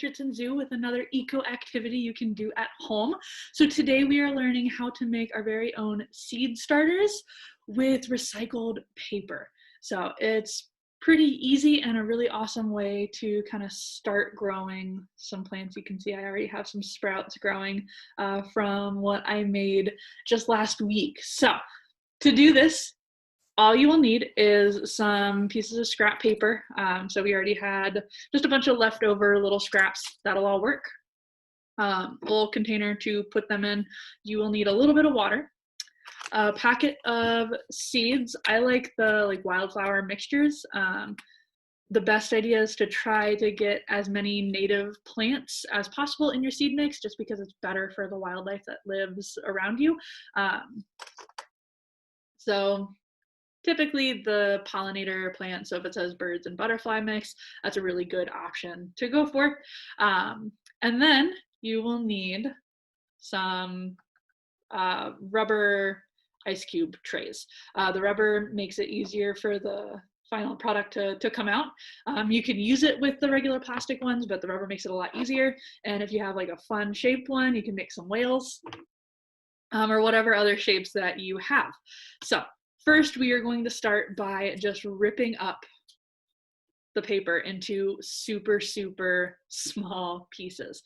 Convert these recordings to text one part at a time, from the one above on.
Richardson Zoo with another eco activity you can do at home. So today we are learning how to make our very own seed starters with recycled paper. So it's pretty easy and a really awesome way to kind of start growing some plants. You can see I already have some sprouts growing from what I made just last week. So to do this, all you will need is some pieces of scrap paper. So we already had just a bunch of leftover little scraps. That'll all work. A little container to put them in. You will need a little bit of water. A packet of seeds. I like the wildflower mixtures. The best idea is to try to get as many native plants as possible in your seed mix, just because it's better for the wildlife that lives around you. So typically the pollinator plant, so if it says birds and butterfly mix, that's a really good option to go for. And then you will need some rubber ice cube trays. The rubber makes it easier for the final product to come out. You can use it with the regular plastic ones, but the rubber makes it a lot easier. And if you have like a fun shaped one, you can make some whales or whatever other shapes that you have. So first, we are going to start by just ripping up the paper into super, super small pieces.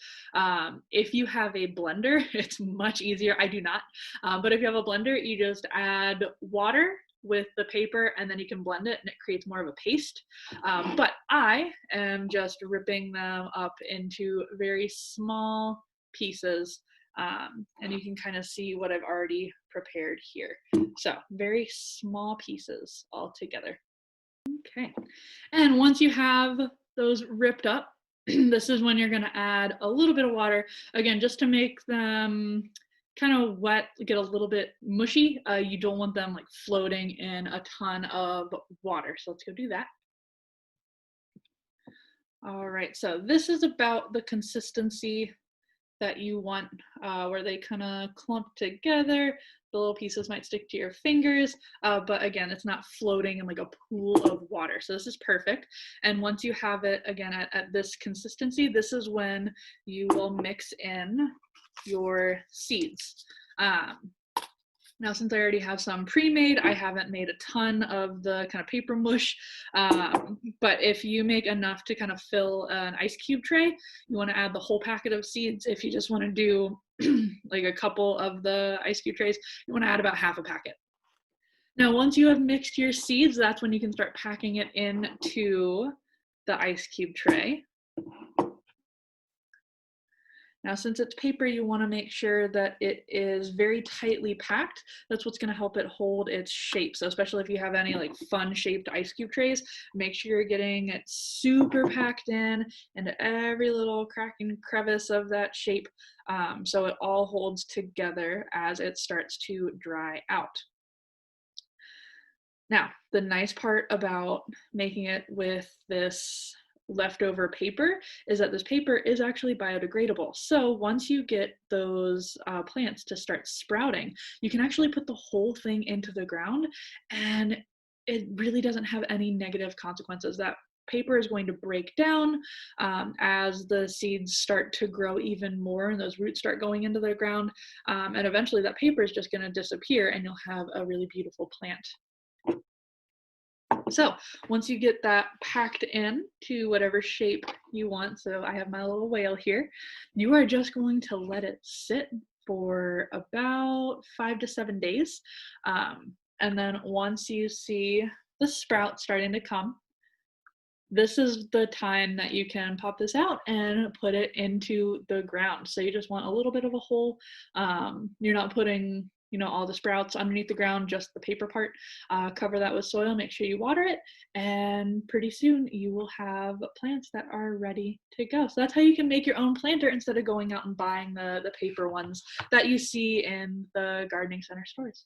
If you have a blender, it's much easier. I do not, but if you have a blender, you just add water with the paper and then you can blend it and it creates more of a paste. But I am just ripping them up into very small pieces. And you can kind of see what I've already prepared here. So very small pieces all together. Okay, and once you have those ripped up, this is when you're going to add a little bit of water, again, just to make them kind of wet, get a little bit mushy. You don't want them like floating in a ton of water. So let's go do that. All right, so this is about the consistency that you want, where they kind of clump together. The little pieces might stick to your fingers, but again, it's not floating in like a pool of water. So this is perfect. And once you have it again at this consistency, this is when you will mix in your seeds. Now, since I already have some pre-made, I haven't made a ton of the kind of paper mush, but if you make enough to kind of fill an ice cube tray, you want to add the whole packet of seeds. If you just want to do like a couple of the ice cube trays, you want to add about half a packet. Now, once you have mixed your seeds, that's when you can start packing it into the ice cube tray. Now, since it's paper, you want to make sure that it is very tightly packed. That's what's going to help it hold its shape. So especially if you have any like fun shaped ice cube trays, make sure you're getting it super packed in into every little crack and crevice of that shape, so it all holds together as it starts to dry out. Now, the nice part about making it with this leftover paper is that this paper is actually biodegradable. So once you get those plants to start sprouting, you can actually put the whole thing into the ground and it really doesn't have any negative consequences. That paper is going to break down as the seeds start to grow even more and those roots start going into the ground, and eventually that paper is just going to disappear and you'll have a really beautiful plant. So once you get that packed in to whatever shape you want, so I have my little whale here, you are just going to let it sit for about 5 to 7 days. And then once you see the sprout starting to come, this is the time that you can pop this out and put it into the ground. So you just want a little bit of a hole. You're not putting all the sprouts underneath the ground, just the paper part. Cover that with soil, make sure you water it, and pretty soon you will have plants that are ready to go. So that's how you can make your own planter instead of going out and buying the paper ones that you see in the gardening center stores.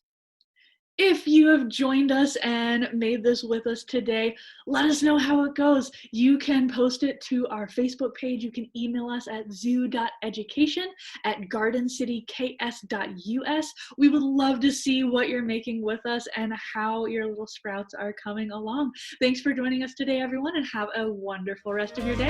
If you have joined us and made this with us today, let us know how it goes. You can post it to our Facebook page. You can email us at zoo.education@gardencityks.us. We would love to see what you're making with us and how your little sprouts are coming along. Thanks for joining us today, everyone, and have a wonderful rest of your day.